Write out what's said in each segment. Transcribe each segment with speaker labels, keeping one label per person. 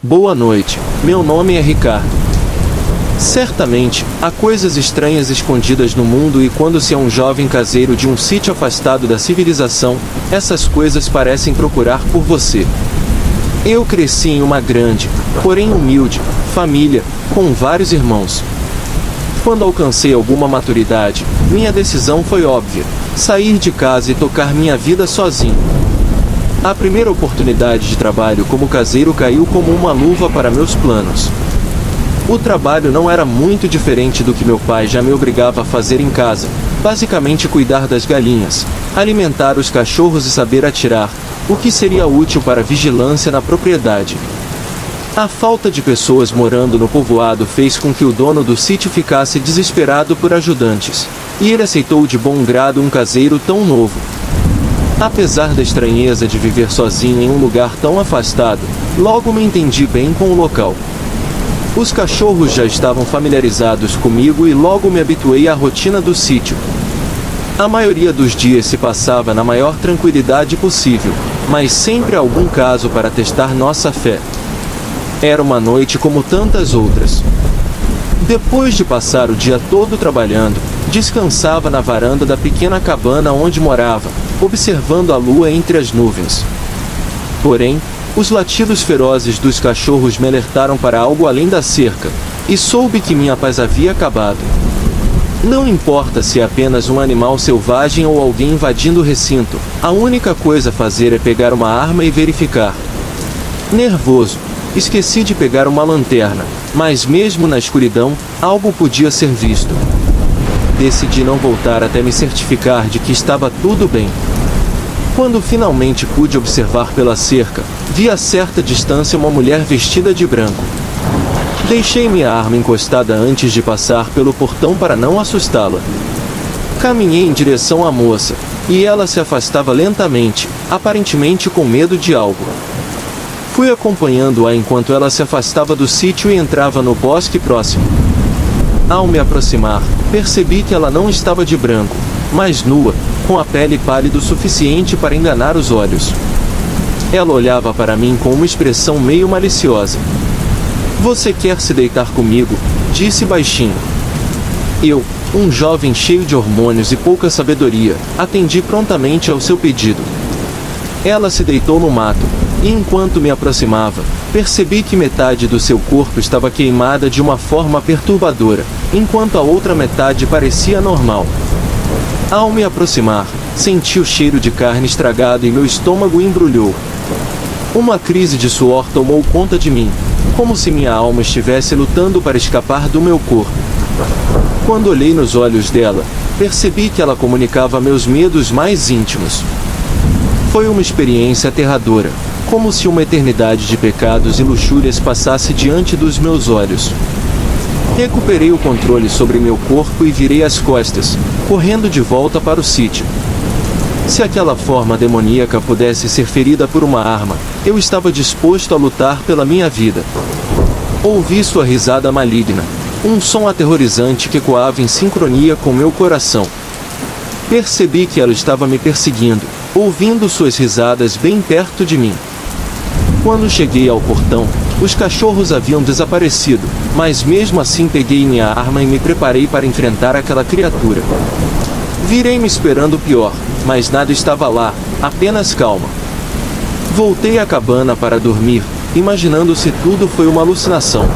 Speaker 1: Boa noite, meu nome é Ricardo. Certamente, há coisas estranhas escondidas no mundo e quando se é um jovem caseiro de um sítio afastado da civilização, essas coisas parecem procurar por você. Eu cresci em uma grande, porém humilde, família, com vários irmãos. Quando alcancei alguma maturidade, minha decisão foi óbvia: sair de casa e tocar minha vida sozinho. A primeira oportunidade de trabalho como caseiro caiu como uma luva para meus planos. O trabalho não era muito diferente do que meu pai já me obrigava a fazer em casa, basicamente cuidar das galinhas, alimentar os cachorros e saber atirar, o que seria útil para a vigilância na propriedade. A falta de pessoas morando no povoado fez com que o dono do sítio ficasse desesperado por ajudantes, e ele aceitou de bom grado um caseiro tão novo. Apesar da estranheza de viver sozinho em um lugar tão afastado, logo me entendi bem com o local. Os cachorros já estavam familiarizados comigo e logo me habituei à rotina do sítio. A maioria dos dias se passava na maior tranquilidade possível, mas sempre há algum caso para testar nossa fé. Era uma noite como tantas outras. Depois de passar o dia todo trabalhando, descansava na varanda da pequena cabana onde morava, observando a lua entre as nuvens. Porém, os latidos ferozes dos cachorros me alertaram para algo além da cerca, e soube que minha paz havia acabado. Não importa se é apenas um animal selvagem ou alguém invadindo o recinto, a única coisa a fazer é pegar uma arma e verificar. Nervoso, esqueci de pegar uma lanterna, mas mesmo na escuridão, algo podia ser visto. Decidi não voltar até me certificar de que estava tudo bem. Quando finalmente pude observar pela cerca, vi a certa distância uma mulher vestida de branco. Deixei minha arma encostada antes de passar pelo portão para não assustá-la. Caminhei em direção à moça, e ela se afastava lentamente, aparentemente com medo de algo. Fui acompanhando-a enquanto ela se afastava do sítio e entrava no bosque próximo. Ao me aproximar, percebi que ela não estava de branco, mas nua, com a pele pálida o suficiente para enganar os olhos. Ela olhava para mim com uma expressão meio maliciosa. "Você quer se deitar comigo?", disse baixinho. Eu, um jovem cheio de hormônios e pouca sabedoria, atendi prontamente ao seu pedido. Ela se deitou no mato, e enquanto me aproximava, percebi que metade do seu corpo estava queimada de uma forma perturbadora, enquanto a outra metade parecia normal. Ao me aproximar, senti o cheiro de carne estragada e meu estômago embrulhou. Uma crise de suor tomou conta de mim, como se minha alma estivesse lutando para escapar do meu corpo. Quando olhei nos olhos dela, percebi que ela comunicava meus medos mais íntimos. Foi uma experiência aterradora, como se uma eternidade de pecados e luxúrias passasse diante dos meus olhos. Recuperei o controle sobre meu corpo e virei as costas, correndo de volta para o sítio. Se aquela forma demoníaca pudesse ser ferida por uma arma, eu estava disposto a lutar pela minha vida. Ouvi sua risada maligna, um som aterrorizante que ecoava em sincronia com meu coração. Percebi que ela estava me perseguindo, ouvindo suas risadas bem perto de mim. Quando cheguei ao portão, os cachorros haviam desaparecido, mas mesmo assim peguei minha arma e me preparei para enfrentar aquela criatura. Virei-me esperando o pior, mas nada estava lá, apenas calma. Voltei à cabana para dormir, imaginando se tudo foi uma alucinação.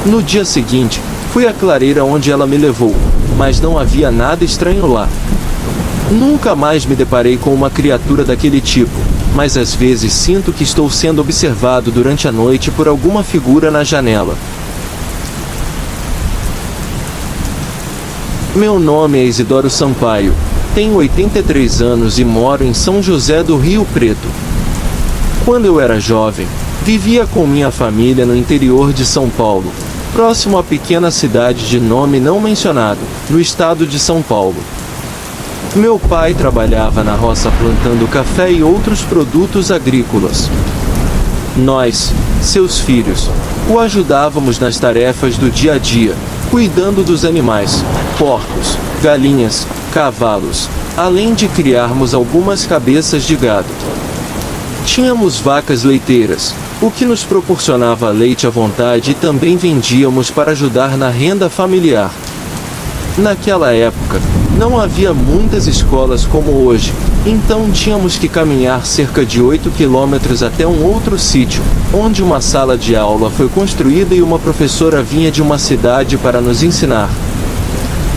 Speaker 1: No dia seguinte, fui à clareira onde ela me levou, mas não havia nada estranho lá. Nunca mais me deparei com uma criatura daquele tipo, mas às vezes sinto que estou sendo observado durante a noite por alguma figura na janela. Meu nome é Isidoro Sampaio, tenho 83 anos e moro em São José do Rio Preto. Quando eu era jovem, vivia com minha família no interior de São Paulo, próximo à pequena cidade de nome não mencionado, no estado de São Paulo. Meu pai trabalhava na roça plantando café e outros produtos agrícolas. Nós, seus filhos, o ajudávamos nas tarefas do dia a dia, cuidando dos animais, porcos, galinhas, cavalos, além de criarmos algumas cabeças de gado. Tínhamos vacas leiteiras, o que nos proporcionava leite à vontade e também vendíamos para ajudar na renda familiar. Naquela época, não havia muitas escolas como hoje, então tínhamos que caminhar cerca de 8 quilômetros até um outro sítio, onde uma sala de aula foi construída e uma professora vinha de uma cidade para nos ensinar.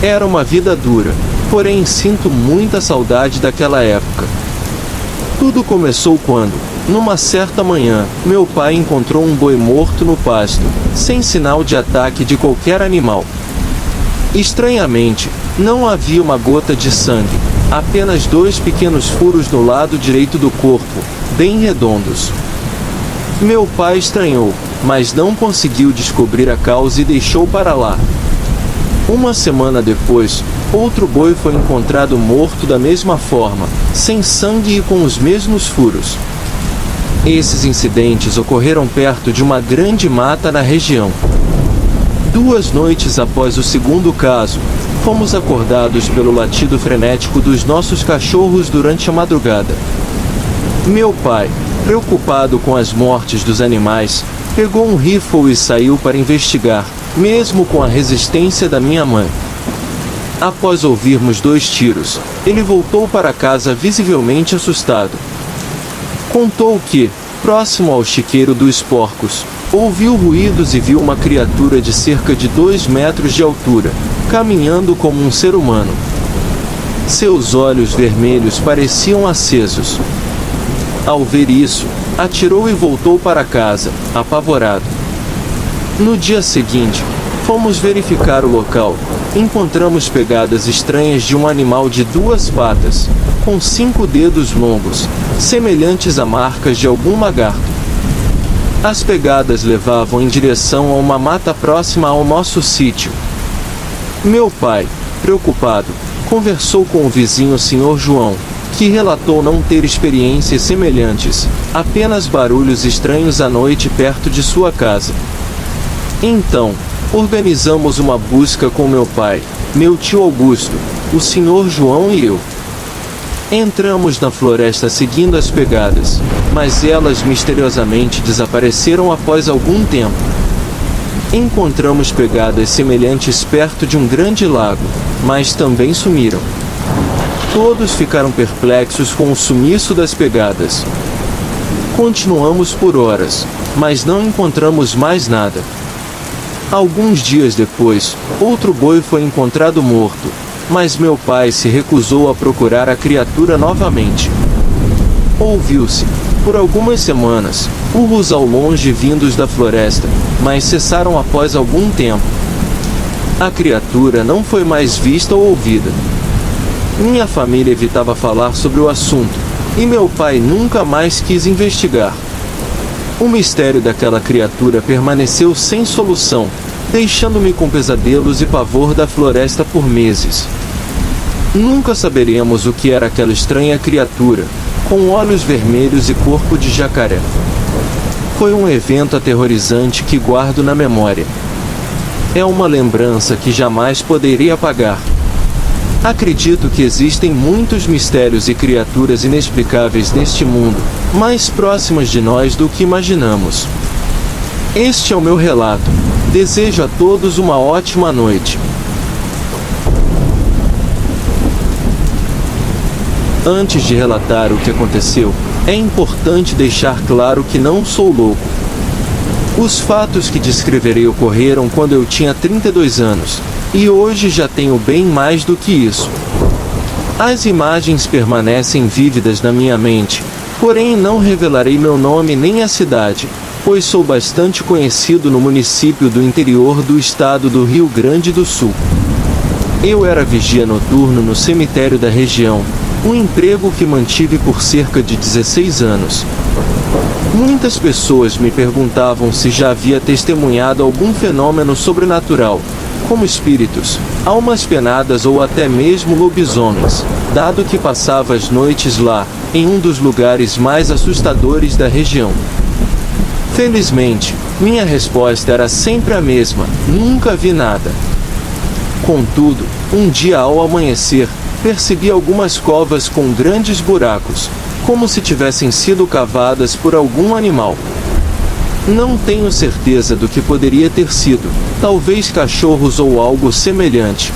Speaker 1: Era uma vida dura, porém sinto muita saudade daquela época. Tudo começou quando, numa certa manhã, meu pai encontrou um boi morto no pasto, sem sinal de ataque de qualquer animal. Estranhamente, não havia uma gota de sangue, apenas 2 pequenos furos no lado direito do corpo, bem redondos. Meu pai estranhou, mas não conseguiu descobrir a causa e deixou para lá. Uma semana depois, outro boi foi encontrado morto da mesma forma, sem sangue e com os mesmos furos. Esses incidentes ocorreram perto de uma grande mata na região. 2 noites após o segundo caso, fomos acordados pelo latido frenético dos nossos cachorros durante a madrugada. Meu pai, preocupado com as mortes dos animais, pegou um rifle e saiu para investigar, mesmo com a resistência da minha mãe. Após ouvirmos 2 tiros, ele voltou para casa visivelmente assustado. Contou que, próximo ao chiqueiro dos porcos, ouviu ruídos e viu uma criatura de cerca de 2 metros de altura, caminhando como um ser humano. Seus olhos vermelhos pareciam acesos. Ao ver isso, atirou e voltou para casa, apavorado. No dia seguinte, fomos verificar o local. Encontramos pegadas estranhas de um animal de 2 patas, com 5 dedos longos, semelhantes a marcas de algum lagarto. As pegadas levavam em direção a uma mata próxima ao nosso sítio. Meu pai, preocupado, conversou com o vizinho Sr. João, que relatou não ter experiências semelhantes, apenas barulhos estranhos à noite perto de sua casa. Então, organizamos uma busca com meu pai, meu tio Augusto, o Sr. João e eu. Entramos na floresta seguindo as pegadas, mas elas misteriosamente desapareceram após algum tempo. Encontramos pegadas semelhantes perto de um grande lago, mas também sumiram. Todos ficaram perplexos com o sumiço das pegadas. Continuamos por horas, mas não encontramos mais nada. Alguns dias depois, outro boi foi encontrado morto, mas meu pai se recusou a procurar a criatura novamente. Ouviu-se, por algumas semanas, urros ao longe vindos da floresta, mas cessaram após algum tempo. A criatura não foi mais vista ou ouvida. Minha família evitava falar sobre o assunto, e meu pai nunca mais quis investigar. O mistério daquela criatura permaneceu sem solução, deixando-me com pesadelos e pavor da floresta por meses. Nunca saberemos o que era aquela estranha criatura, com olhos vermelhos e corpo de jacaré. Foi um evento aterrorizante que guardo na memória. É uma lembrança que jamais poderia apagar. Acredito que existem muitos mistérios e criaturas inexplicáveis neste mundo, mais próximas de nós do que imaginamos. Este é o meu relato. Desejo a todos uma ótima noite. Antes de relatar o que aconteceu, é importante deixar claro que não sou louco. Os fatos que descreverei ocorreram quando eu tinha 32 anos, e hoje já tenho bem mais do que isso. As imagens permanecem vívidas na minha mente, porém não revelarei meu nome nem a cidade, pois sou bastante conhecido no município do interior do estado do Rio Grande do Sul. Eu era vigia noturno no cemitério da região, um emprego que mantive por cerca de 16 anos. Muitas pessoas me perguntavam se já havia testemunhado algum fenômeno sobrenatural, como espíritos, almas penadas ou até mesmo lobisomens, dado que passava as noites lá, em um dos lugares mais assustadores da região. Felizmente, minha resposta era sempre a mesma: nunca vi nada. Contudo, um dia ao amanhecer, percebi algumas covas com grandes buracos, como se tivessem sido cavadas por algum animal. Não tenho certeza do que poderia ter sido, talvez cachorros ou algo semelhante.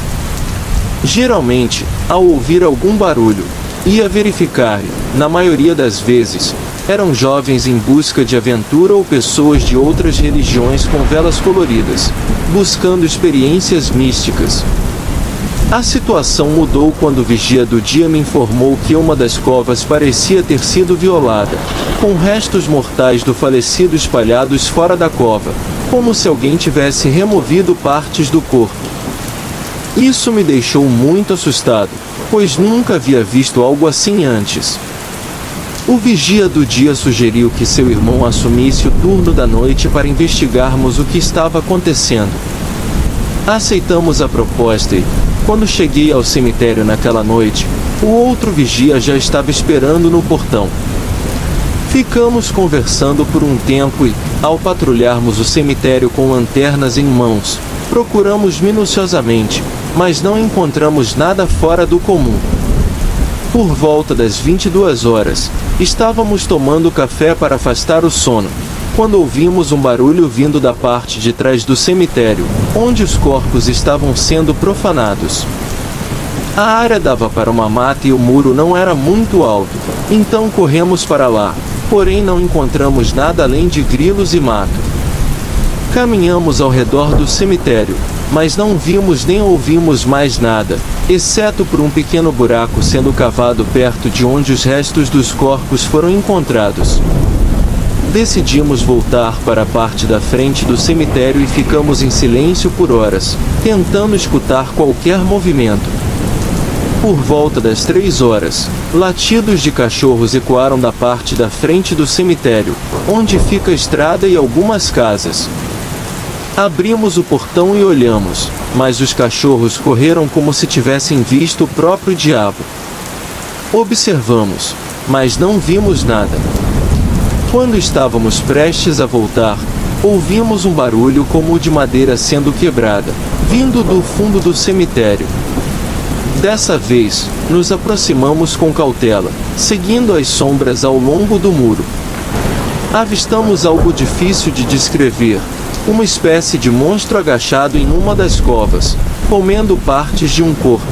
Speaker 1: Geralmente, ao ouvir algum barulho, ia verificar e, na maioria das vezes, eram jovens em busca de aventura ou pessoas de outras religiões com velas coloridas, buscando experiências místicas. A situação mudou quando o vigia do dia me informou que uma das covas parecia ter sido violada, com restos mortais do falecido espalhados fora da cova, como se alguém tivesse removido partes do corpo. Isso me deixou muito assustado, pois nunca havia visto algo assim antes. O vigia do dia sugeriu que seu irmão assumisse o turno da noite para investigarmos o que estava acontecendo. Aceitamos a proposta e, quando cheguei ao cemitério naquela noite, o outro vigia já estava esperando no portão. Ficamos conversando por um tempo e, ao patrulharmos o cemitério com lanternas em mãos, procuramos minuciosamente, mas não encontramos nada fora do comum. Por volta das 22 horas, estávamos tomando café para afastar o sono, quando ouvimos um barulho vindo da parte de trás do cemitério, onde os corpos estavam sendo profanados. A área dava para uma mata e o muro não era muito alto, então corremos para lá, porém não encontramos nada além de grilos e mato. Caminhamos ao redor do cemitério, mas não vimos nem ouvimos mais nada, exceto por um pequeno buraco sendo cavado perto de onde os restos dos corpos foram encontrados. Decidimos voltar para a parte da frente do cemitério e ficamos em silêncio por horas, tentando escutar qualquer movimento. Por volta das 3 horas, latidos de cachorros ecoaram da parte da frente do cemitério, onde fica a estrada e algumas casas. Abrimos o portão e olhamos, mas os cachorros correram como se tivessem visto o próprio diabo. Observamos, mas não vimos nada. Quando estávamos prestes a voltar, ouvimos um barulho como o de madeira sendo quebrada, vindo do fundo do cemitério. Dessa vez, nos aproximamos com cautela, seguindo as sombras ao longo do muro. Avistamos algo difícil de descrever, uma espécie de monstro agachado em uma das covas, comendo partes de um corpo.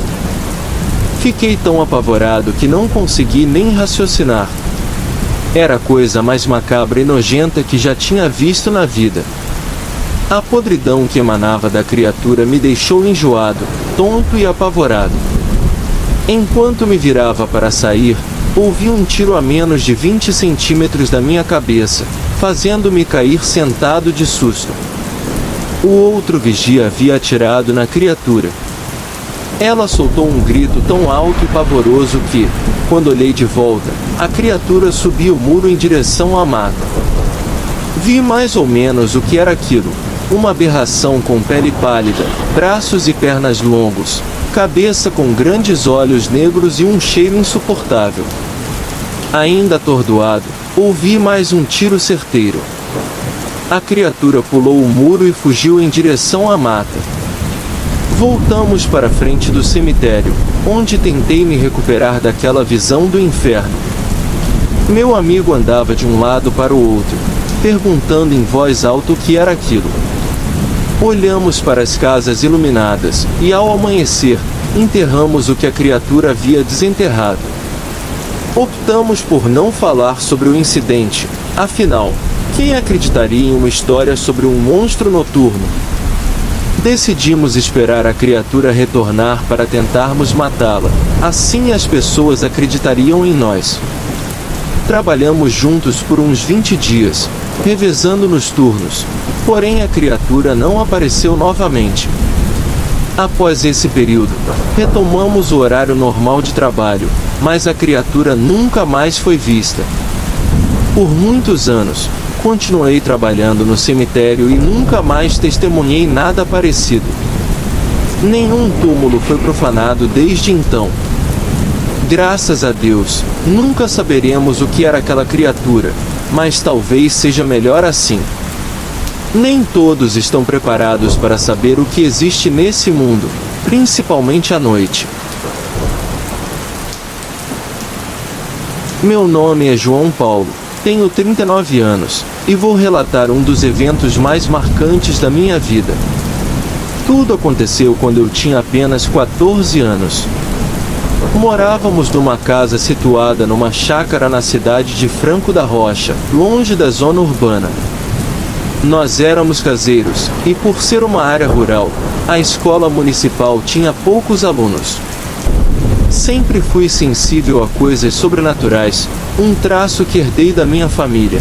Speaker 1: Fiquei tão apavorado que não consegui nem raciocinar. Era a coisa mais macabra e nojenta que já tinha visto na vida. A podridão que emanava da criatura me deixou enjoado, tonto e apavorado. Enquanto me virava para sair, ouvi um tiro a menos de 20 centímetros da minha cabeça, fazendo-me cair sentado de susto. O outro vigia havia atirado na criatura. Ela soltou um grito tão alto e pavoroso que, quando olhei de volta, a criatura subia o muro em direção à mata. Vi mais ou menos o que era aquilo: uma aberração com pele pálida, braços e pernas longos, cabeça com grandes olhos negros e um cheiro insuportável. Ainda atordoado, ouvi mais um tiro certeiro. A criatura pulou o muro e fugiu em direção à mata. Voltamos para a frente do cemitério, onde tentei me recuperar daquela visão do inferno. Meu amigo andava de um lado para o outro, perguntando em voz alta o que era aquilo. Olhamos para as casas iluminadas, e ao amanhecer, enterramos o que a criatura havia desenterrado. Optamos por não falar sobre o incidente, afinal, quem acreditaria em uma história sobre um monstro noturno? Decidimos esperar a criatura retornar para tentarmos matá-la, assim as pessoas acreditariam em nós. Trabalhamos juntos por uns 20 dias, revezando nos turnos, porém a criatura não apareceu novamente. Após esse período, retomamos o horário normal de trabalho, mas a criatura nunca mais foi vista. Por muitos anos, continuei trabalhando no cemitério e nunca mais testemunhei nada parecido. Nenhum túmulo foi profanado desde então. Graças a Deus, nunca saberemos o que era aquela criatura, mas talvez seja melhor assim. Nem todos estão preparados para saber o que existe nesse mundo, principalmente à noite. Meu nome é João Paulo. Tenho 39 anos, e vou relatar um dos eventos mais marcantes da minha vida. Tudo aconteceu quando eu tinha apenas 14 anos. Morávamos numa casa situada numa chácara na cidade de Franco da Rocha, longe da zona urbana. Nós éramos caseiros, e por ser uma área rural, a escola municipal tinha poucos alunos. Sempre fui sensível a coisas sobrenaturais, um traço que herdei da minha família.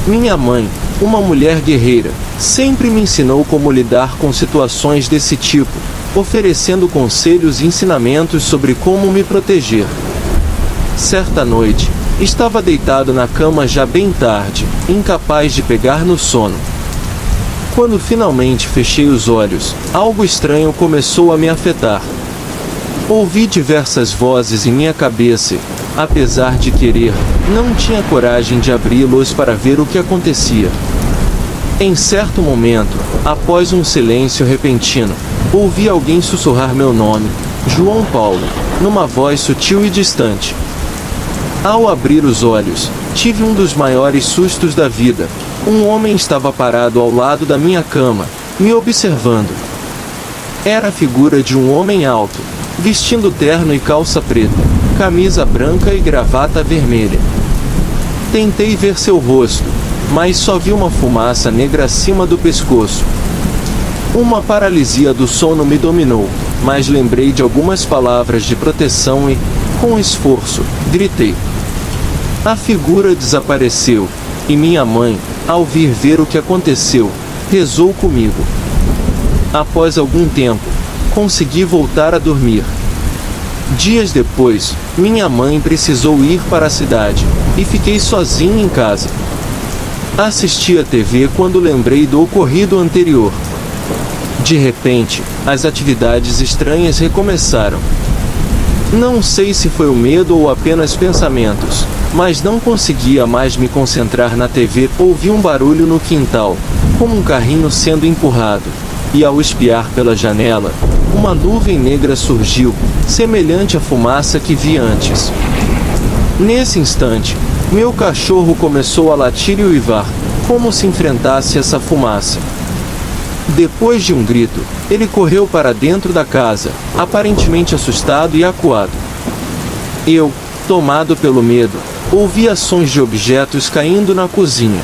Speaker 1: Minha mãe, uma mulher guerreira, sempre me ensinou como lidar com situações desse tipo, oferecendo conselhos e ensinamentos sobre como me proteger. Certa noite, estava deitado na cama já bem tarde, incapaz de pegar no sono. Quando finalmente fechei os olhos, algo estranho começou a me afetar. Ouvi diversas vozes em minha cabeça e, apesar de querer, não tinha coragem de abri-los para ver o que acontecia. Em certo momento, após um silêncio repentino, ouvi alguém sussurrar meu nome, João Paulo, numa voz sutil e distante. Ao abrir os olhos, tive um dos maiores sustos da vida. Um homem estava parado ao lado da minha cama, me observando. Era a figura de um homem alto, vestindo terno e calça preta, camisa branca e gravata vermelha. Tentei ver seu rosto, mas só vi uma fumaça negra acima do pescoço. Uma paralisia do sono me dominou, mas lembrei de algumas palavras de proteção e, com esforço, gritei. A figura desapareceu, e minha mãe, ao vir ver o que aconteceu, rezou comigo. Após algum tempo, consegui voltar a dormir. Dias depois, minha mãe precisou ir para a cidade, e fiquei sozinho em casa. Assisti a TV quando lembrei do ocorrido anterior. De repente, as atividades estranhas recomeçaram. Não sei se foi o medo ou apenas pensamentos, mas não conseguia mais me concentrar na TV. Ouvi um barulho no quintal, como um carrinho sendo empurrado, e ao espiar pela janela, uma nuvem negra surgiu, semelhante à fumaça que vi antes. Nesse instante, meu cachorro começou a latir e uivar, como se enfrentasse essa fumaça. Depois de um grito, ele correu para dentro da casa, aparentemente assustado e acuado. Eu, tomado pelo medo, ouvi sons de objetos caindo na cozinha.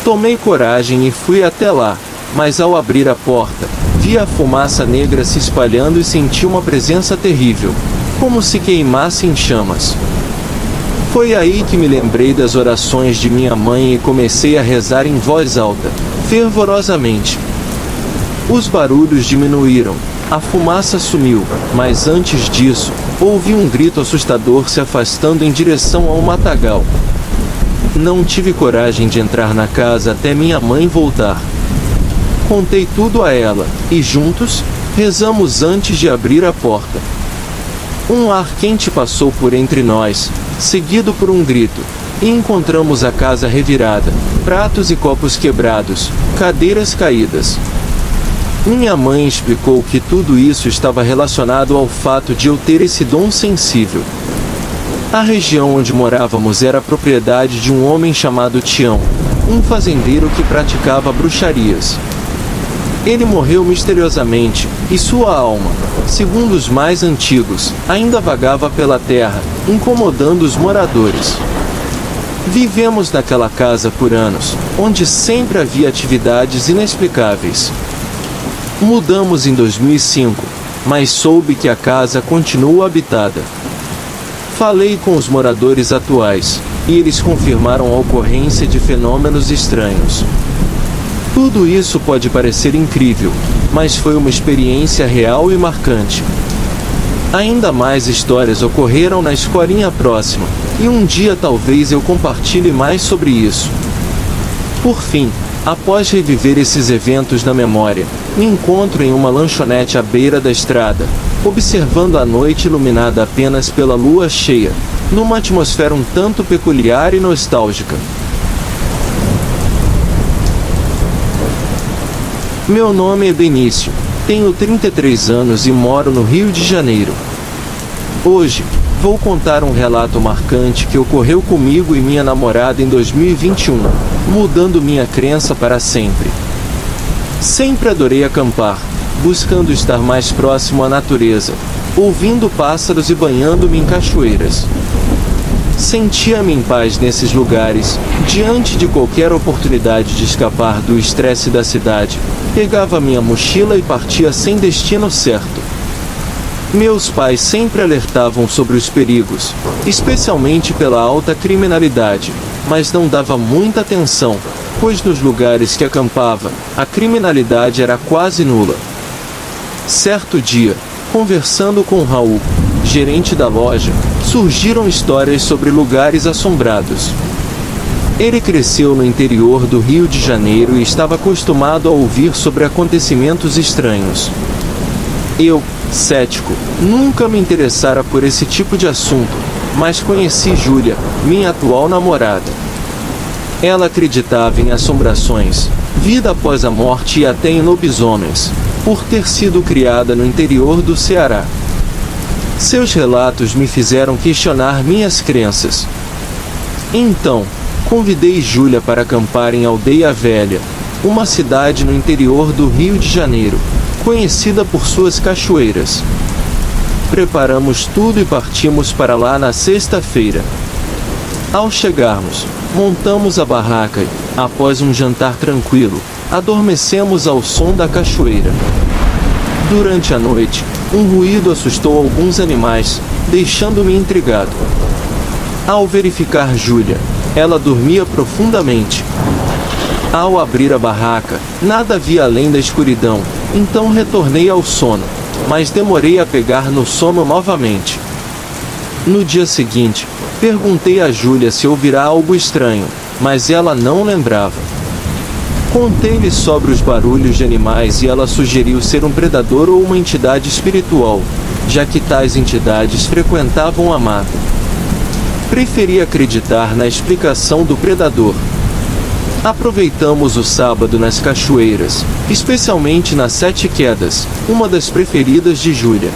Speaker 1: Tomei coragem e fui até lá, mas ao abrir a porta, vi a fumaça negra se espalhando e senti uma presença terrível, como se queimasse em chamas. Foi aí que me lembrei das orações de minha mãe e comecei a rezar em voz alta, fervorosamente. Os barulhos diminuíram, a fumaça sumiu, mas antes disso, ouvi um grito assustador se afastando em direção ao matagal. Não tive coragem de entrar na casa até minha mãe voltar. Contei tudo a ela, e juntos, rezamos antes de abrir a porta. Um ar quente passou por entre nós, seguido por um grito, e encontramos a casa revirada, pratos e copos quebrados, cadeiras caídas. Minha mãe explicou que tudo isso estava relacionado ao fato de eu ter esse dom sensível. A região onde morávamos era propriedade de um homem chamado Tião, um fazendeiro que praticava bruxarias. Ele morreu misteriosamente, e sua alma, segundo os mais antigos, ainda vagava pela terra, incomodando os moradores. Vivemos naquela casa por anos, onde sempre havia atividades inexplicáveis. Mudamos em 2005, mas soube que a casa continua habitada. Falei com os moradores atuais, e eles confirmaram a ocorrência de fenômenos estranhos. Tudo isso pode parecer incrível, mas foi uma experiência real e marcante. Ainda mais histórias ocorreram na escolinha próxima, e um dia talvez eu compartilhe mais sobre isso. Por fim, após reviver esses eventos na memória, me encontro em uma lanchonete à beira da estrada, observando a noite iluminada apenas pela lua cheia, numa atmosfera um tanto peculiar e nostálgica. Meu nome é Benício, tenho 33 anos e moro no Rio de Janeiro. Hoje, Vou contar um relato marcante que ocorreu comigo e minha namorada em 2021, mudando minha crença para sempre. Sempre adorei acampar, buscando estar mais próximo à natureza, ouvindo pássaros e banhando-me em cachoeiras. Sentia-me em paz nesses lugares, diante de qualquer oportunidade de escapar do estresse da cidade. Pegava minha mochila e partia sem destino certo. Meus pais sempre alertavam sobre os perigos, especialmente pela alta criminalidade, mas não dava muita atenção, pois nos lugares que acampava, a criminalidade era quase nula. Certo dia, conversando com Raul, gerente da loja, surgiram histórias sobre lugares assombrados. Ele cresceu no interior do Rio de Janeiro e estava acostumado a ouvir sobre acontecimentos estranhos. Eu, cético, nunca me interessara por esse tipo de assunto, mas conheci Júlia, minha atual namorada. Ela acreditava em assombrações, vida após a morte e até em lobisomens, por ter sido criada no interior do Ceará. Seus relatos me fizeram questionar minhas crenças. Então, convidei Júlia para acampar em Aldeia Velha, uma cidade no interior do Rio de Janeiro, conhecida por suas cachoeiras. Preparamos tudo e partimos para lá na sexta-feira. Ao chegarmos, montamos a barraca e, após um jantar tranquilo, adormecemos ao som da cachoeira. Durante a noite, um ruído assustou alguns animais, deixando-me intrigado. Ao verificar Júlia, ela dormia profundamente. Ao abrir a barraca, nada havia além da escuridão, então retornei ao sono, mas demorei a pegar no sono novamente. No dia seguinte, perguntei a Júlia se ouvirá algo estranho, mas ela não lembrava. Contei-lhe sobre os barulhos de animais e ela sugeriu ser um predador ou uma entidade espiritual, já que tais entidades frequentavam a mata. Preferi acreditar na explicação do predador. Aproveitamos o sábado nas cachoeiras, especialmente nas Sete Quedas, uma das preferidas de Júlia.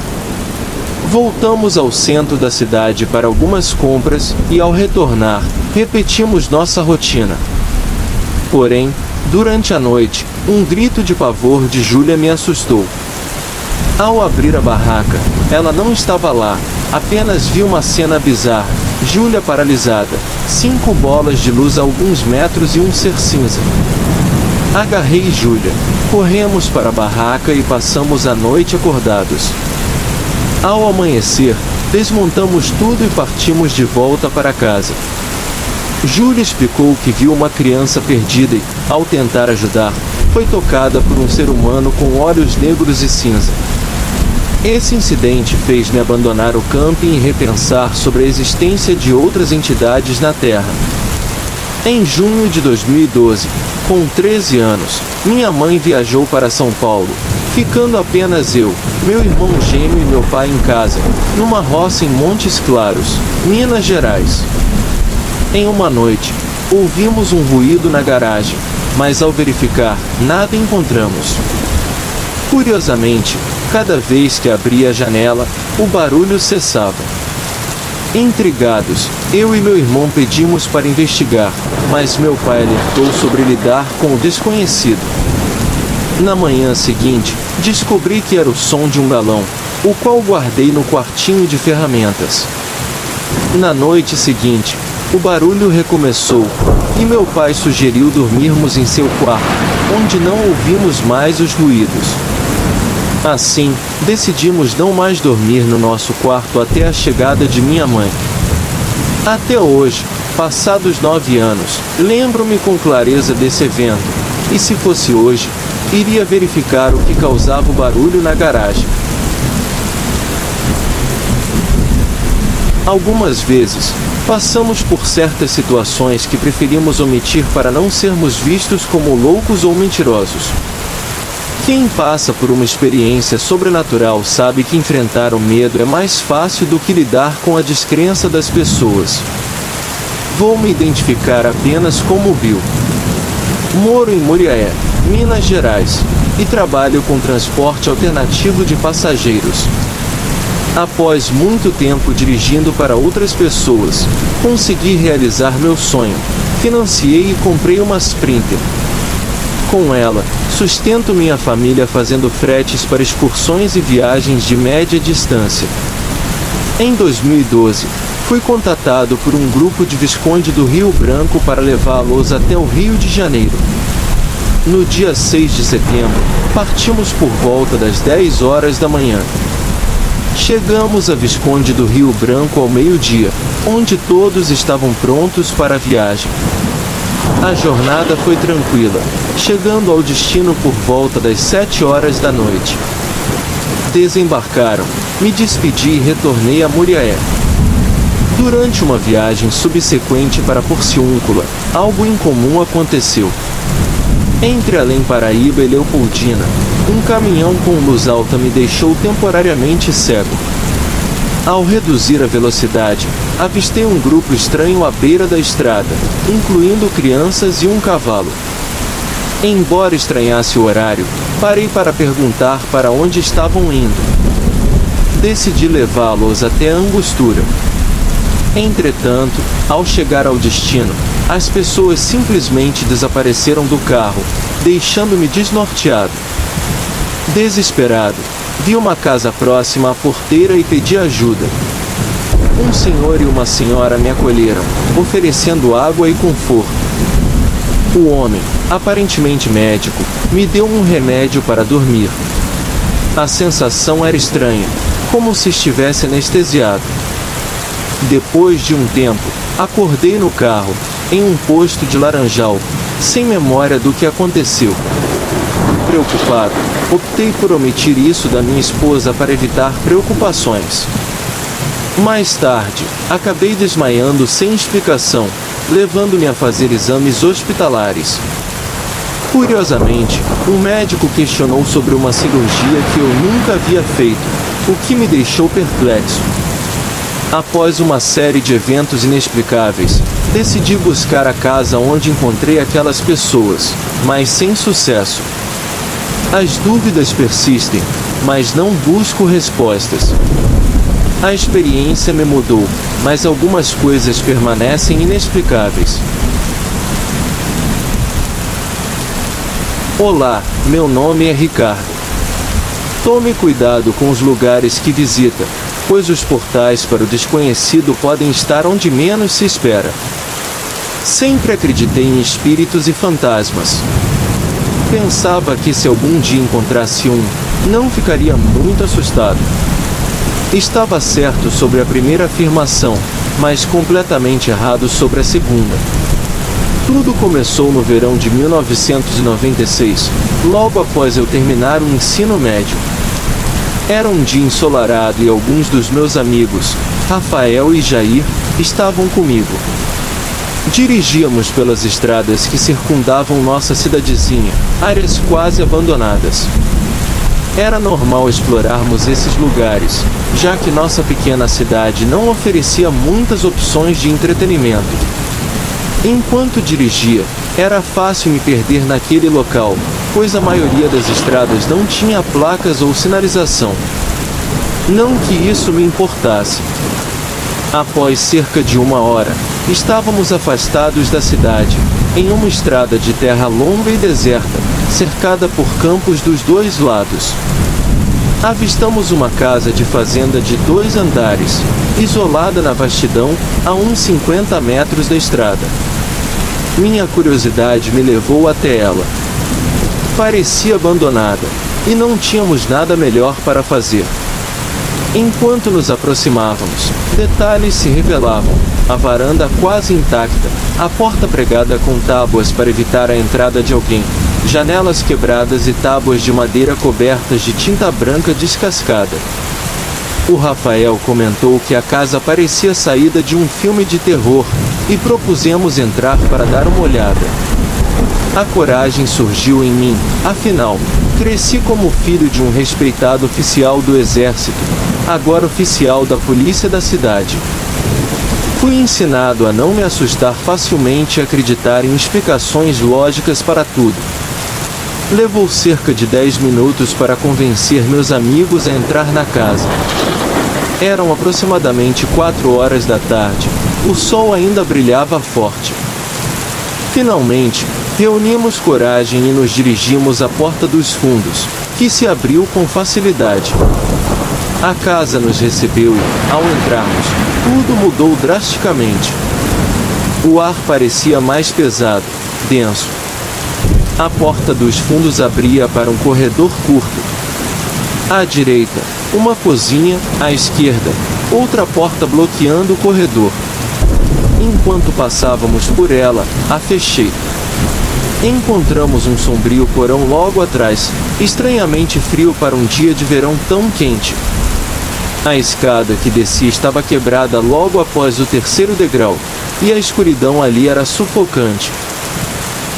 Speaker 1: Voltamos ao centro da cidade para algumas compras e, ao retornar, repetimos nossa rotina. Porém, durante a noite, um grito de pavor de Júlia me assustou. Ao abrir a barraca, ela não estava lá, apenas vi uma cena bizarra. Júlia paralisada, 5 bolas de luz a alguns metros e um ser cinza. Agarrei Júlia, corremos para a barraca e passamos a noite acordados. Ao amanhecer, desmontamos tudo e partimos de volta para casa. Júlia explicou que viu uma criança perdida e, ao tentar ajudar, foi tocada por um ser humano com olhos negros e cinza. Esse incidente fez-me abandonar o camping e repensar sobre a existência de outras entidades na Terra. Em junho de 2012, com 13 anos, minha mãe viajou para São Paulo, ficando apenas eu, meu irmão gêmeo e meu pai em casa, numa roça em Montes Claros, Minas Gerais. Em uma noite, ouvimos um ruído na garagem, mas ao verificar, nada encontramos. Curiosamente, cada vez que abria a janela, o barulho cessava. Intrigados, eu e meu irmão pedimos para investigar, mas meu pai alertou sobre lidar com o desconhecido. Na manhã seguinte, descobri que era o som de um galão, o qual guardei no quartinho de ferramentas. Na noite seguinte, o barulho recomeçou, e meu pai sugeriu dormirmos em seu quarto, onde não ouvimos mais os ruídos. Assim, decidimos não mais dormir no nosso quarto até a chegada de minha mãe. Até hoje, passados 9 anos, lembro-me com clareza desse evento, e se fosse hoje, iria verificar o que causava o barulho na garagem. Algumas vezes, passamos por certas situações que preferimos omitir para não sermos vistos como loucos ou mentirosos. Quem passa por uma experiência sobrenatural sabe que enfrentar o medo é mais fácil do que lidar com a descrença das pessoas. Vou me identificar apenas como Bill. Moro em Muriaé, Minas Gerais, e trabalho com transporte alternativo de passageiros. Após muito tempo dirigindo para outras pessoas, consegui realizar meu sonho. Financiei e comprei uma Sprinter. Com ela, sustento minha família fazendo fretes para excursões e viagens de média distância. Em 2012, fui contatado por um grupo de Visconde do Rio Branco para levá-los até o Rio de Janeiro. No dia 6 de setembro, partimos por volta das 10 horas da manhã. Chegamos a Visconde do Rio Branco ao meio-dia, onde todos estavam prontos para a viagem. A jornada foi tranquila, chegando ao destino por volta das 7 horas da noite. Desembarcaram, me despedi e retornei a Muriaé. Durante uma viagem subsequente para Porciúncula, algo incomum aconteceu. Entre Além Paraíba e Leopoldina, um caminhão com luz alta me deixou temporariamente cego. Ao reduzir a velocidade, avistei um grupo estranho à beira da estrada, incluindo crianças e um cavalo. Embora estranhasse o horário, parei para perguntar para onde estavam indo. Decidi levá-los até a Angostura. Entretanto, ao chegar ao destino, as pessoas simplesmente desapareceram do carro, deixando-me desnorteado. Desesperado, vi uma casa próxima à porteira e pedi ajuda. Um senhor e uma senhora me acolheram, oferecendo água e conforto. O homem, aparentemente médico, me deu um remédio para dormir. A sensação era estranha, como se estivesse anestesiado. Depois de um tempo, acordei no carro, em um posto de Laranjal, sem memória do que aconteceu. Preocupado, optei por omitir isso da minha esposa para evitar preocupações. Mais tarde, acabei desmaiando sem explicação, levando-me a fazer exames hospitalares. Curiosamente, um médico questionou sobre uma cirurgia que eu nunca havia feito, o que me deixou perplexo. Após uma série de eventos inexplicáveis, decidi buscar a casa onde encontrei aquelas pessoas, mas sem sucesso. As dúvidas persistem, mas não busco respostas. A experiência me mudou, mas algumas coisas permanecem inexplicáveis. Olá, meu nome é Ricardo. Tome cuidado com os lugares que visita, pois os portais para o desconhecido podem estar onde menos se espera. Sempre acreditei em espíritos e fantasmas. Pensava que se algum dia encontrasse um, não ficaria muito assustado. Estava certo sobre a primeira afirmação, mas completamente errado sobre a segunda. Tudo começou no verão de 1996, logo após eu terminar o ensino médio. Era um dia ensolarado e alguns dos meus amigos, Rafael e Jair, estavam comigo. Dirigíamos pelas estradas que circundavam nossa cidadezinha, áreas quase abandonadas. Era normal explorarmos esses lugares, já que nossa pequena cidade não oferecia muitas opções de entretenimento. Enquanto dirigia, era fácil me perder naquele local, pois a maioria das estradas não tinha placas ou sinalização. Não que isso me importasse. Após cerca de 1 hora, estávamos afastados da cidade, em uma estrada de terra longa e deserta, cercada por campos dos dois lados. Avistamos uma casa de fazenda de 2 andares, isolada na vastidão, a uns 50 metros da estrada. Minha curiosidade me levou até ela. Parecia abandonada, e não tínhamos nada melhor para fazer. Enquanto nos aproximávamos, detalhes se revelavam: a varanda quase intacta, a porta pregada com tábuas para evitar a entrada de alguém, janelas quebradas e tábuas de madeira cobertas de tinta branca descascada. O Rafael comentou que a casa parecia saída de um filme de terror, e propusemos entrar para dar uma olhada. A coragem surgiu em mim, afinal, cresci como filho de um respeitado oficial do exército, agora oficial da polícia da cidade. Fui ensinado a não me assustar facilmente e acreditar em explicações lógicas para tudo. Levou cerca de 10 minutos para convencer meus amigos a entrar na casa. Eram aproximadamente 4 horas da tarde. O sol ainda brilhava forte. Finalmente, reunimos coragem e nos dirigimos à porta dos fundos, que se abriu com facilidade. A casa nos recebeu e, ao entrarmos, tudo mudou drasticamente. O ar parecia mais pesado, denso. A porta dos fundos abria para um corredor curto. À direita, uma cozinha, à esquerda, outra porta bloqueando o corredor. Enquanto passávamos por ela, a fechei. Encontramos um sombrio porão logo atrás, estranhamente frio para um dia de verão tão quente. A escada que descia estava quebrada logo após o terceiro degrau, e a escuridão ali era sufocante.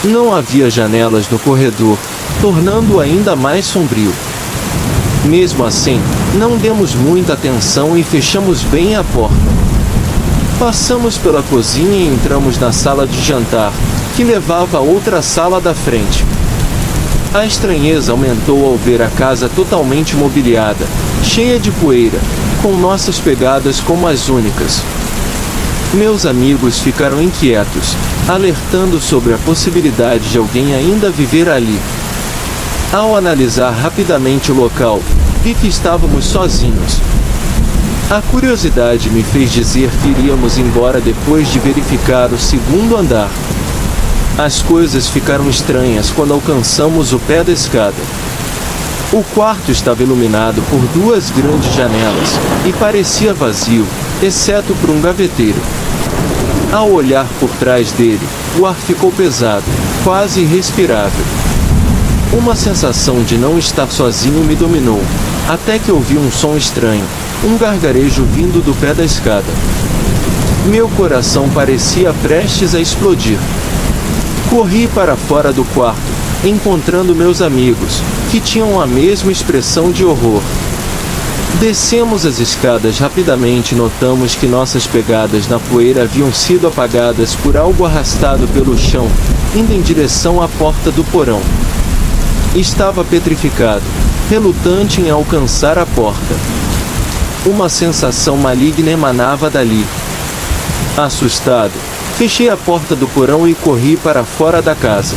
Speaker 1: Não havia janelas no corredor, tornando-o ainda mais sombrio. Mesmo assim, não demos muita atenção e fechamos bem a porta. Passamos pela cozinha e entramos na sala de jantar, que levava a outra sala da frente. A estranheza aumentou ao ver a casa totalmente mobiliada, cheia de poeira, com nossas pegadas como as únicas. Meus amigos ficaram inquietos, alertando sobre a possibilidade de alguém ainda viver ali. Ao analisar rapidamente o local, vi que estávamos sozinhos. A curiosidade me fez dizer que iríamos embora depois de verificar o segundo andar. As coisas ficaram estranhas quando alcançamos o pé da escada. O quarto estava iluminado por 2 grandes janelas e parecia vazio, exceto por um gaveteiro. Ao olhar por trás dele, o ar ficou pesado, quase irrespirável. Uma sensação de não estar sozinho me dominou, até que ouvi um som estranho, um gargarejo vindo do pé da escada. Meu coração parecia prestes a explodir. Corri para fora do quarto, encontrando meus amigos, que tinham a mesma expressão de horror. Descemos as escadas rapidamente e notamos que nossas pegadas na poeira haviam sido apagadas por algo arrastado pelo chão, indo em direção à porta do porão. Estava petrificado, relutante em alcançar a porta. Uma sensação maligna emanava dali. Assustado, fechei a porta do porão e corri para fora da casa.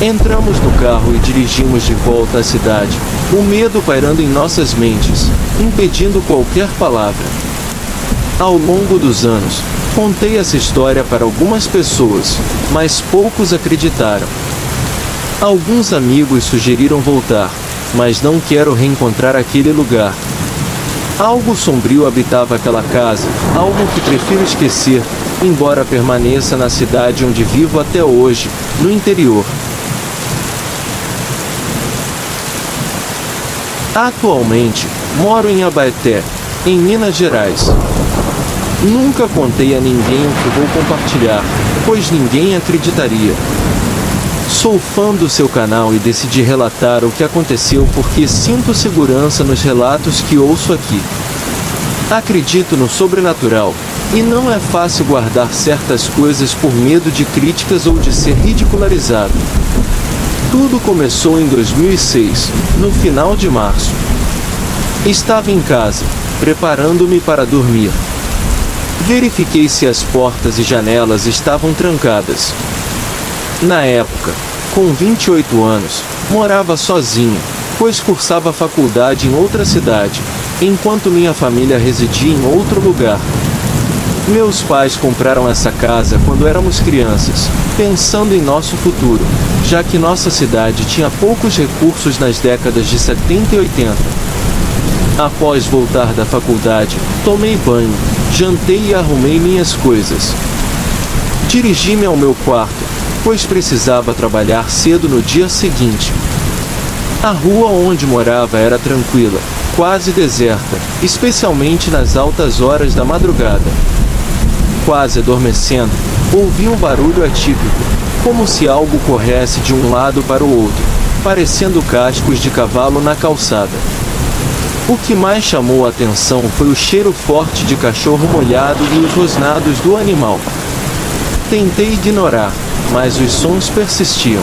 Speaker 1: Entramos no carro e dirigimos de volta à cidade, o medo pairando em nossas mentes, impedindo qualquer palavra. Ao longo dos anos, contei essa história para algumas pessoas, mas poucos acreditaram. Alguns amigos sugeriram voltar, mas não quero reencontrar aquele lugar. Algo sombrio habitava aquela casa, algo que prefiro esquecer, embora permaneça na cidade onde vivo até hoje, no interior. Atualmente, moro em Abaeté, em Minas Gerais. Nunca contei a ninguém o que vou compartilhar, pois ninguém acreditaria. Sou fã do seu canal e decidi relatar o que aconteceu porque sinto segurança nos relatos que ouço aqui. Acredito no sobrenatural, e não é fácil guardar certas coisas por medo de críticas ou de ser ridicularizado. Tudo começou em 2006, no final de março. Estava em casa, preparando-me para dormir. Verifiquei se as portas e janelas estavam trancadas. Na época, com 28 anos, morava sozinho, pois cursava faculdade em outra cidade, enquanto minha família residia em outro lugar. Meus pais compraram essa casa quando éramos crianças, pensando em nosso futuro, já que nossa cidade tinha poucos recursos nas décadas de 70 e 80. Após voltar da faculdade, tomei banho, jantei e arrumei minhas coisas. Dirigi-me ao meu quarto, pois precisava trabalhar cedo no dia seguinte. A rua onde morava era tranquila, quase deserta, especialmente nas altas horas da madrugada. Quase adormecendo, ouvi um barulho atípico, como se algo corresse de um lado para o outro, parecendo cascos de cavalo na calçada. O que mais chamou a atenção foi o cheiro forte de cachorro molhado e os rosnados do animal. Tentei ignorar, mas os sons persistiam.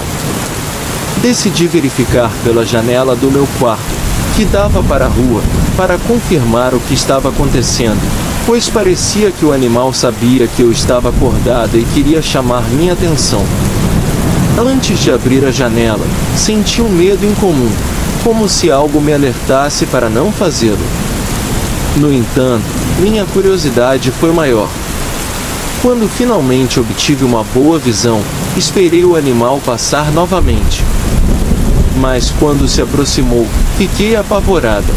Speaker 1: Decidi verificar pela janela do meu quarto, que dava para a rua, para confirmar o que estava acontecendo, pois parecia que o animal sabia que eu estava acordada e queria chamar minha atenção. Antes de abrir a janela, senti um medo incomum, como se algo me alertasse para não fazê-lo. No entanto, minha curiosidade foi maior. Quando finalmente obtive uma boa visão, esperei o animal passar novamente. Mas quando se aproximou, fiquei apavorada.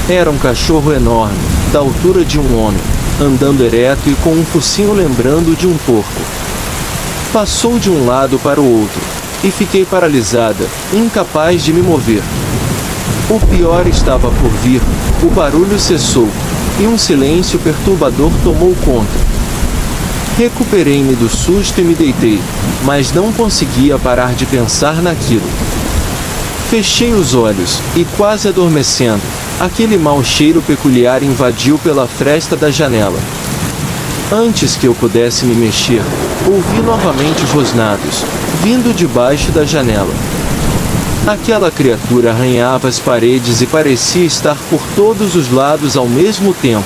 Speaker 1: Era um cachorro enorme, da altura de um homem, andando ereto e com um focinho lembrando de um porco. Passou de um lado para o outro, e fiquei paralisada, incapaz de me mover. O pior estava por vir, o barulho cessou, e um silêncio perturbador tomou conta. Recuperei-me do susto e me deitei, mas não conseguia parar de pensar naquilo. Fechei os olhos, e quase adormecendo, aquele mau cheiro peculiar invadiu pela fresta da janela. Antes que eu pudesse me mexer, ouvi novamente os rosnados, vindo debaixo da janela. Aquela criatura arranhava as paredes e parecia estar por todos os lados ao mesmo tempo.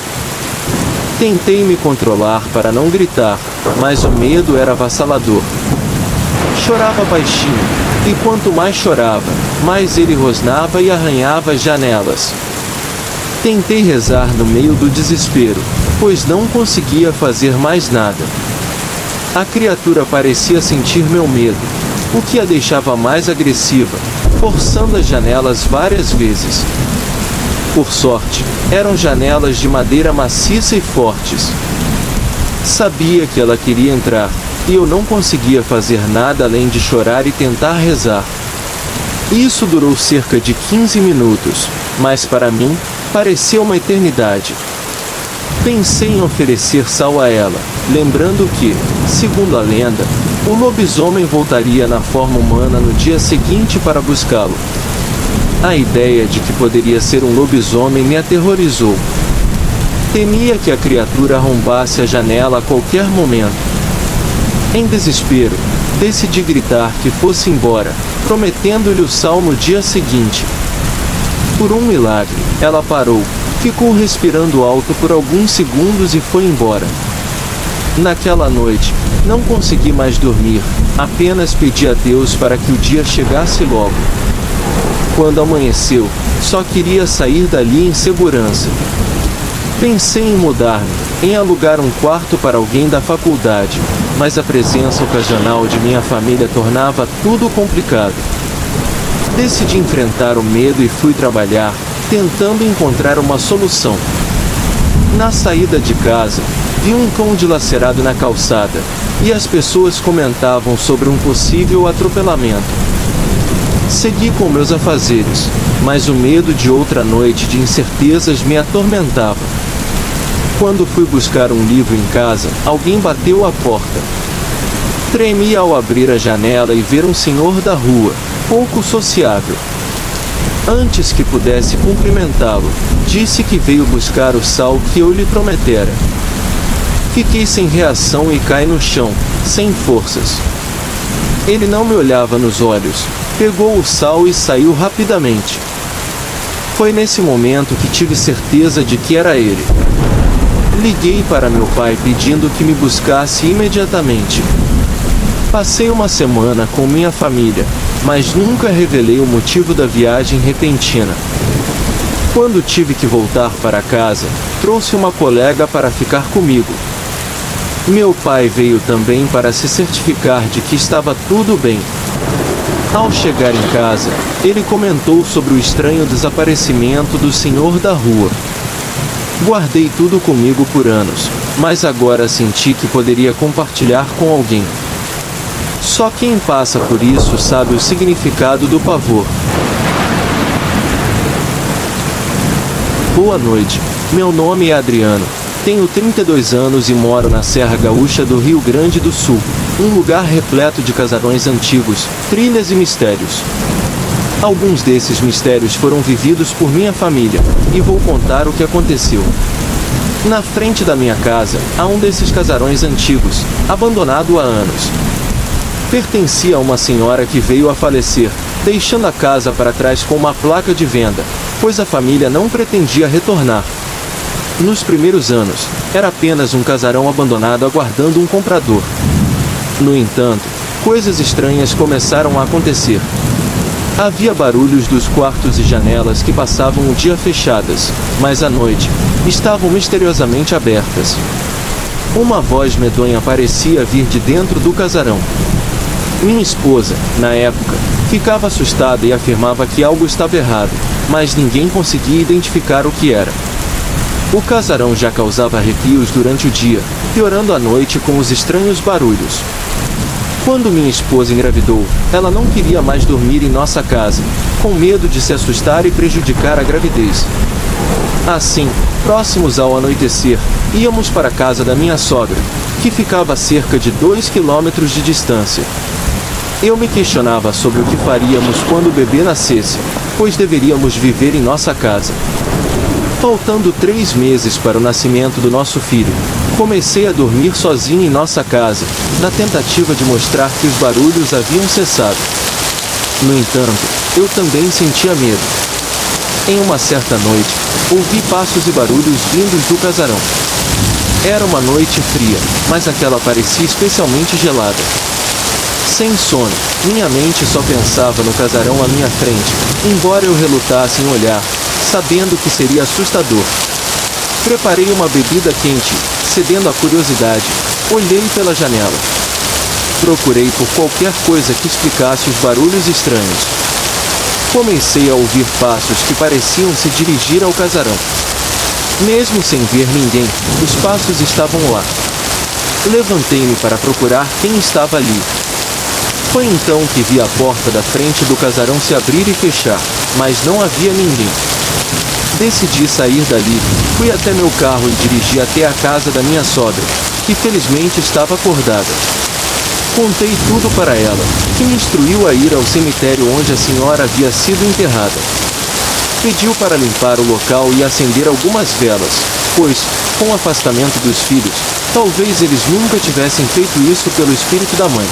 Speaker 1: Tentei me controlar para não gritar, mas o medo era avassalador. Chorava baixinho, e quanto mais chorava, mais ele rosnava e arranhava as janelas. Tentei rezar no meio do desespero, pois não conseguia fazer mais nada. A criatura parecia sentir meu medo, o que a deixava mais agressiva, forçando as janelas várias vezes. Por sorte, eram janelas de madeira maciça e fortes. Sabia que ela queria entrar, e eu não conseguia fazer nada além de chorar e tentar rezar. Isso durou cerca de 15 minutos, mas para mim, pareceu uma eternidade. Pensei em oferecer sal a ela, lembrando que, segundo a lenda, o lobisomem voltaria na forma humana no dia seguinte para buscá-lo. A ideia de que poderia ser um lobisomem me aterrorizou. Temia que a criatura arrombasse a janela a qualquer momento. Em desespero, decidi gritar que fosse embora, prometendo-lhe o sal no dia seguinte. Por um milagre, ela parou, ficou respirando alto por alguns segundos e foi embora. Naquela noite, não consegui mais dormir, apenas pedi a Deus para que o dia chegasse logo. Quando amanheceu, só queria sair dali em segurança. Pensei em mudar-me, em alugar um quarto para alguém da faculdade, mas a presença ocasional de minha família tornava tudo complicado. Decidi enfrentar o medo e fui trabalhar, tentando encontrar uma solução. Na saída de casa, vi um cão dilacerado na calçada, e as pessoas comentavam sobre um possível atropelamento. Segui com meus afazeres, mas o medo de outra noite de incertezas me atormentava. Quando fui buscar um livro em casa, alguém bateu à porta. Tremi ao abrir a janela e ver um senhor da rua, pouco sociável. Antes que pudesse cumprimentá-lo, disse que veio buscar o sal que eu lhe prometera. Fiquei sem reação e caí no chão, sem forças. Ele não me olhava nos olhos, pegou o sal e saiu rapidamente. Foi nesse momento que tive certeza de que era ele. Liguei para meu pai pedindo que me buscasse imediatamente. Passei uma semana com minha família, mas nunca revelei o motivo da viagem repentina. Quando tive que voltar para casa, trouxe uma colega para ficar comigo. Meu pai veio também para se certificar de que estava tudo bem. Ao chegar em casa, ele comentou sobre o estranho desaparecimento do senhor da rua. Guardei tudo comigo por anos, mas agora senti que poderia compartilhar com alguém. Só quem passa por isso sabe o significado do pavor. Boa noite, meu nome é Adriano. Tenho 32 anos e moro na Serra Gaúcha do Rio Grande do Sul, um lugar repleto de casarões antigos, trilhas e mistérios. Alguns desses mistérios foram vividos por minha família, e vou contar o que aconteceu. Na frente da minha casa, há um desses casarões antigos, abandonado há anos. Pertencia a uma senhora que veio a falecer, deixando a casa para trás com uma placa de venda, pois a família não pretendia retornar. Nos primeiros anos, era apenas um casarão abandonado aguardando um comprador. No entanto, coisas estranhas começaram a acontecer. Havia barulhos dos quartos e janelas que passavam o dia fechadas, mas à noite, estavam misteriosamente abertas. Uma voz medonha parecia vir de dentro do casarão. Minha esposa, na época, ficava assustada e afirmava que algo estava errado, mas ninguém conseguia identificar o que era. O casarão já causava arrepios durante o dia, piorando à noite com os estranhos barulhos. Quando minha esposa engravidou, ela não queria mais dormir em nossa casa, com medo de se assustar e prejudicar a gravidez. Assim, próximos ao anoitecer, íamos para a casa da minha sogra, que ficava a cerca de 2 quilômetros de distância. Eu me questionava sobre o que faríamos quando o bebê nascesse, pois deveríamos viver em nossa casa. Faltando 3 meses para o nascimento do nosso filho, comecei a dormir sozinho em nossa casa, na tentativa de mostrar que os barulhos haviam cessado. No entanto, eu também sentia medo. Em uma certa noite, ouvi passos e barulhos vindos do casarão. Era uma noite fria, mas aquela parecia especialmente gelada. Sem sono, minha mente só pensava no casarão à minha frente, embora eu relutasse em olhar, sabendo que seria assustador. Preparei uma bebida quente, cedendo à curiosidade, olhei pela janela. Procurei por qualquer coisa que explicasse os barulhos estranhos. Comecei a ouvir passos que pareciam se dirigir ao casarão. Mesmo sem ver ninguém, os passos estavam lá. Levantei-me para procurar quem estava ali. Foi então que vi a porta da frente do casarão se abrir e fechar, mas não havia ninguém. Decidi sair dali, fui até meu carro e dirigi até a casa da minha sogra, que felizmente estava acordada. Contei tudo para ela, que me instruiu a ir ao cemitério onde a senhora havia sido enterrada. Pediu para limpar o local e acender algumas velas, pois, com o afastamento dos filhos, talvez eles nunca tivessem feito isso pelo espírito da mãe.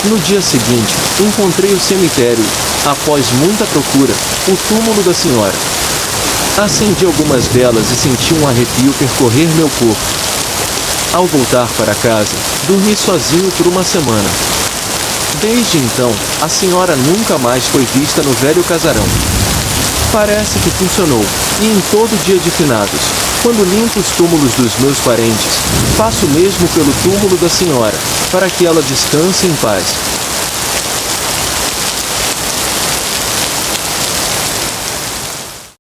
Speaker 1: No dia seguinte, encontrei o cemitério e, após muita procura, o túmulo da senhora. Acendi algumas velas e senti um arrepio percorrer meu corpo. Ao voltar para casa, dormi sozinho por uma semana. Desde então, a senhora nunca mais foi vista no velho casarão. Parece que funcionou, e em todo dia de finados, quando limpo os túmulos dos meus parentes, faço o mesmo pelo túmulo da senhora, para que ela descanse em paz.